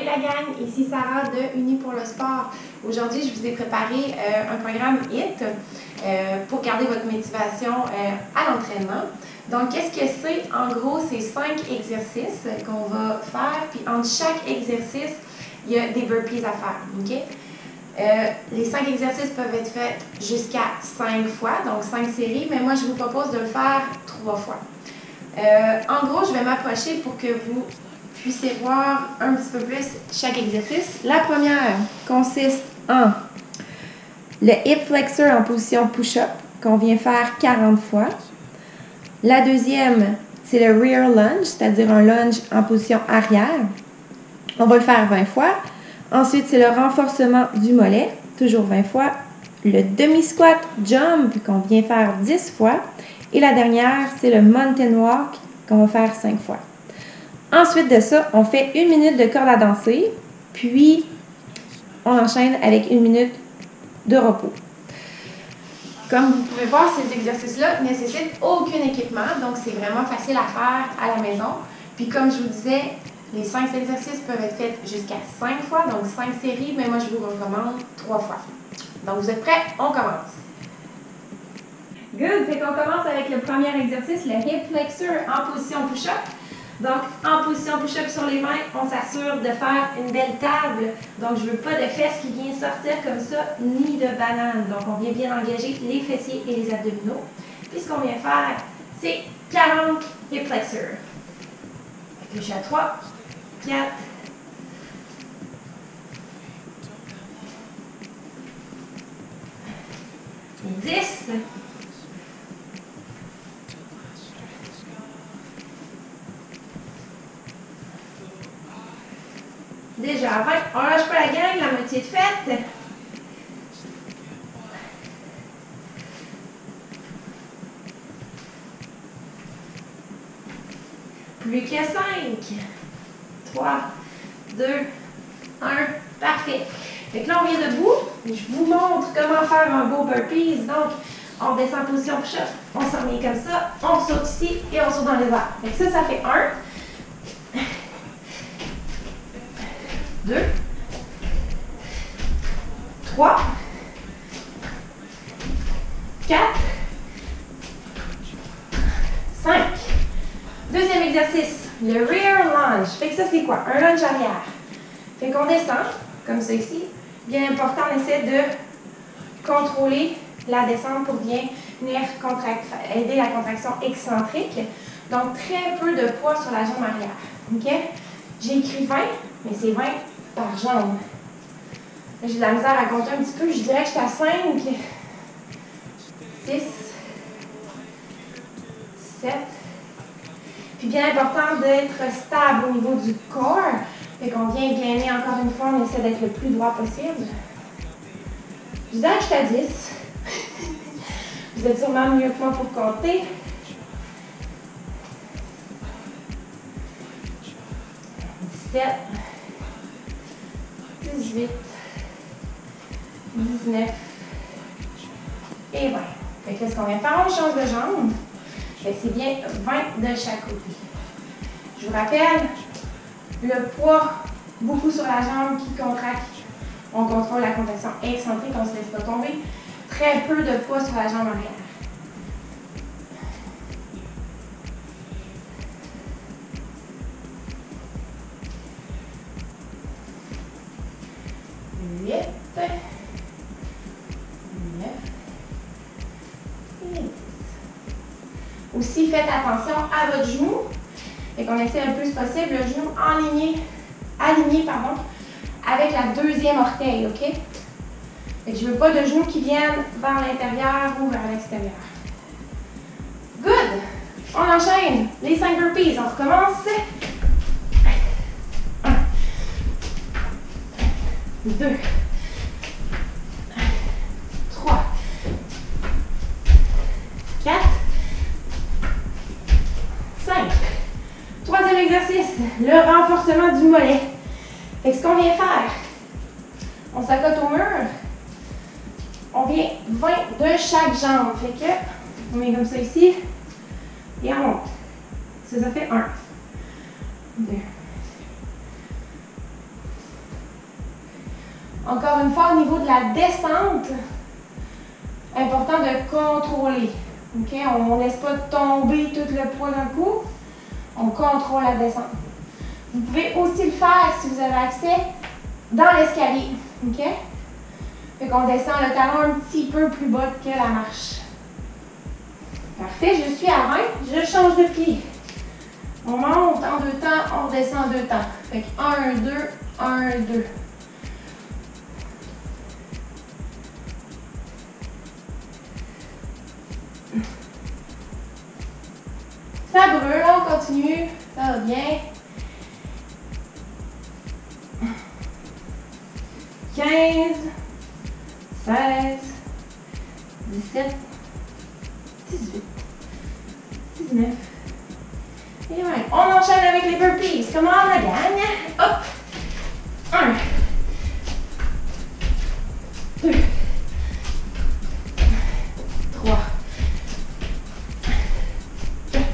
la gang, ici Sarah de Unis pour le sport. Aujourd'hui, je vous ai préparé un programme HIIT pour garder votre motivation à l'entraînement. Donc, qu'est-ce que c'est? En gros, c'est 5 exercices qu'on va faire, puis entre chaque exercice, il y a des burpees à faire. Okay? Les 5 exercices peuvent être faits jusqu'à 5 fois, donc 5 séries, mais moi, je vous propose de le faire 3 fois. En gros, je vais m'approcher pour que vous puissiez voir un petit peu plus chaque exercice. La première consiste en le hip flexor en position push-up qu'on vient faire 40 fois. La deuxième, c'est le rear lunge, c'est-à-dire un lunge en position arrière. On va le faire 20 fois. Ensuite, c'est le renforcement du mollet, toujours 20 fois. Le demi-squat jump qu'on vient faire 10 fois. Et la dernière, c'est le mountain walk qu'on va faire 5 fois. Ensuite de ça, on fait 1 minute de corde à danser, puis on enchaîne avec 1 minute de repos. Comme vous pouvez voir, ces exercices-là ne nécessitent aucun équipement, donc c'est vraiment facile à faire à la maison. Puis comme je vous disais, les 5 exercices peuvent être faits jusqu'à 5 fois, donc 5 séries, mais moi je vous recommande 3 fois. Donc vous êtes prêts? On commence! Good! Fait qu'on commence avec le premier exercice, le hip flexor en position push-up. Donc, en position push-up sur les mains, on s'assure de faire une belle table. Donc, je ne veux pas de fesses qui viennent sortir comme ça, ni de banane. Donc, on vient bien engager les fessiers et les abdominaux. Puis, ce qu'on vient faire, c'est 40 hip flexor. Je suis à 3, 4, 10, 20, on lâche pas la gang, la moitié de faite. Plus que 5. 3, 2, 1, parfait. Fait que là, on vient debout. Je vous montre comment faire un beau burpees. Donc, on descend en position push-up, on s'en met comme ça, on saute ici et on saute dans les airs. Fait que ça fait 1. 2, 3, 4, 5. Deuxième exercice, le rear lunge. Fait que ça, c'est quoi? Un lunge arrière. Fait qu'on descend, comme ça ici. Bien important, on essaie de contrôler la descente pour bien venir aider la contraction excentrique. Donc, très peu de poids sur la jambe arrière. OK? J'ai écrit 20, mais c'est 20 par jambe. J'ai de la misère à compter un petit peu. Je dirais que je suis à 5, 6, 7. Puis bien important d'être stable au niveau du corps. Fait qu'on vient gainer encore une fois, on essaie d'être le plus droit possible. Je dirais que je suis à 10. Vous êtes sûrement mieux que moi pour compter. 17, 18, 19 et 20. Fait que qu'est-ce qu'on vient faire? On change de jambe. Fait que c'est bien 20 de chaque côté. Je vous rappelle, le poids beaucoup sur la jambe qui contracte. On contrôle la contraction excentrique, on ne se laisse pas tomber. Très peu de poids sur la jambe arrière. 8, 9 et 10. Aussi, faites attention à votre genou. Et qu'on essaie le plus possible le genou aligné avec la deuxième orteil, OK? Et je ne veux pas de genoux qui viennent vers l'intérieur ou vers l'extérieur. Good! On enchaîne les 5 burpees. On recommence. 1, 2, 3, 4, 5. Troisième exercice, le renforcement du mollet. Fait que ce qu'on vient faire, on s'accote au mur, on vient 20 de chaque jambe. Fait que, on met comme ça ici, et on monte. Ça fait 1, 2, Encore une fois, au niveau de la descente, important de contrôler. Okay? On ne laisse pas tomber tout le poids d'un coup. On contrôle la descente. Vous pouvez aussi le faire si vous avez accès dans l'escalier. OK? Fait qu'on descend le talon un petit peu plus bas que la marche. Parfait, je suis à 20, je change de pied. On monte en 2 temps, on redescend en 2 temps. Fait que 1, 2, 1, 2. Ça brûle, on continue, ça va bien. 15, 16, 17, 18, 19 et 20. On enchaîne avec les burpees. Comment on la gagne? Hop! 1, 2, 3, 4,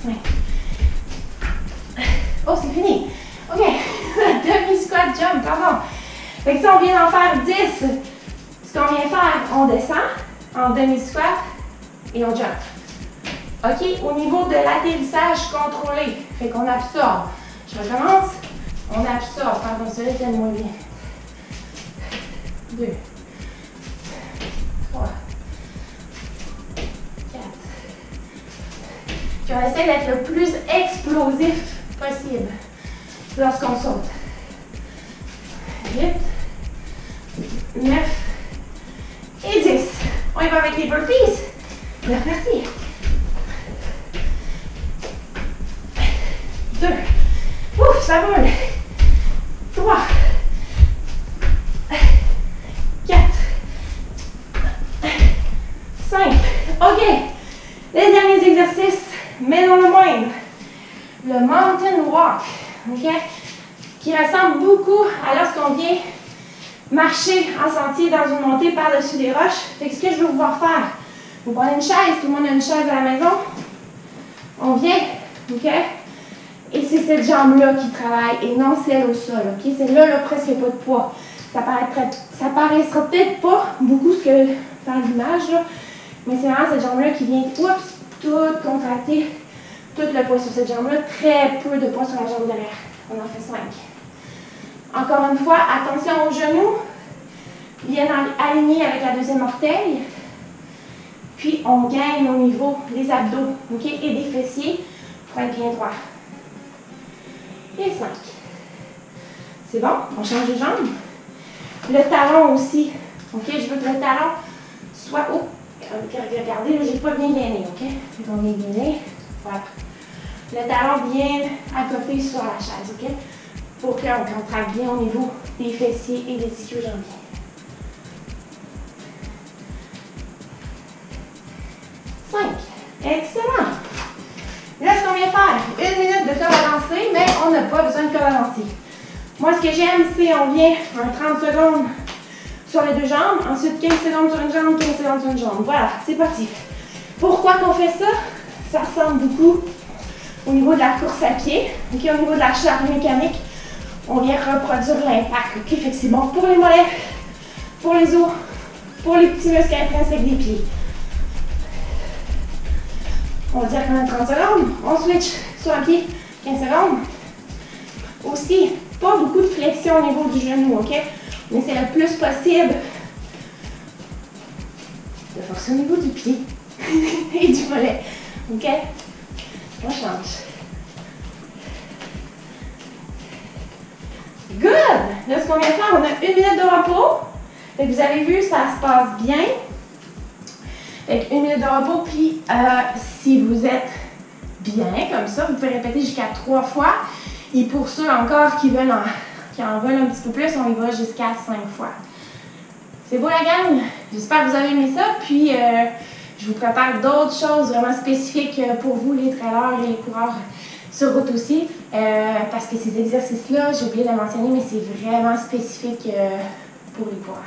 5. Oh, c'est fini. OK. Demi-squat jump, pardon. Fait que si on vient d'en faire 10, ce qu'on vient faire, on descend en demi-squat et on jump. OK? Au niveau de l'atterrissage contrôlé, fait qu'on absorbe. Je recommence. On absorbe. Pardon, celui-là tient moins bien. 2, 3, 4. Puis on essaie d'être le plus explosif possible lorsqu'on saute. 8, 9 et 10. On y va avec les burpees. C'est parti. 2. Ouf, ça brûle. 3. 4. 5. OK. Les derniers exercices, mais non le moindre. Le mountain walk. OK? Qui ressemble beaucoup à lorsqu'on vient marcher en sentier dans une montée par-dessus des roches. Fait que ce que je veux vous voir faire, vous prenez une chaise, tout le monde a une chaise à la maison. On vient, OK? Et c'est cette jambe-là qui travaille et non celle au sol, OK? Celle-là, là, presque pas de poids. Ça paraîtra peut-être pas beaucoup ce que dans l'image, là, mais c'est vraiment cette jambe-là qui vient, oups, toute contracter, tout le poids sur cette jambe-là, très peu de poids sur la jambe derrière. On en fait 5. Encore une fois, attention aux genoux, bien alignés avec la deuxième orteil. Puis on gagne au niveau des abdos, OK, et des fessiers pour être bien droit. Et 5. C'est bon? On change de jambe. Le talon aussi. OK, je veux que le talon soit haut. Regardez, là, j'ai pas bien gainé, OK? Donc on vient gainer. Voilà. Le talon bien accoté sur la chaise, OK? Pour qu'on contracte bien au niveau des fessiers et des ischio-jambiers. 5. Excellent. Là, ce qu'on vient faire, 1 minute de corde à danser, mais on n'a pas besoin de corde à danser. Moi, ce que j'aime, c'est on vient un 30 secondes sur les 2 jambes, ensuite 15 secondes sur une jambe, 15 secondes sur une jambe. Voilà, c'est parti. Pourquoi qu'on fait ça? Ça ressemble beaucoup au niveau de la course à pied. Okay, au niveau de la charge mécanique, on vient reproduire l'impact. Okay? Fait que c'est bon pour les mollets, pour les os, pour les petits muscles intrinsèques des pieds. On va dire qu'on a 30 secondes. On switch sur un pied, 15 secondes. Aussi, pas beaucoup de flexion au niveau du genou, OK? Mais c'est le plus possible de forcer au niveau du pied et du mollet, OK? On change. Good! Là, ce qu'on vient de faire, on a 1 minute de repos. Fait que vous avez vu, ça se passe bien. Fait que 1 minute de repos, puis si vous êtes bien comme ça, vous pouvez répéter jusqu'à 3 fois. Et pour ceux encore qui en veulent un petit peu plus, on y va jusqu'à 5 fois. C'est beau la gang? J'espère que vous avez aimé ça. Puis je vous prépare d'autres choses vraiment spécifiques pour vous, les trailers et les coureurs sur route aussi. Parce que ces exercices-là, j'ai oublié de le mentionner, mais c'est vraiment spécifique pour les coureurs.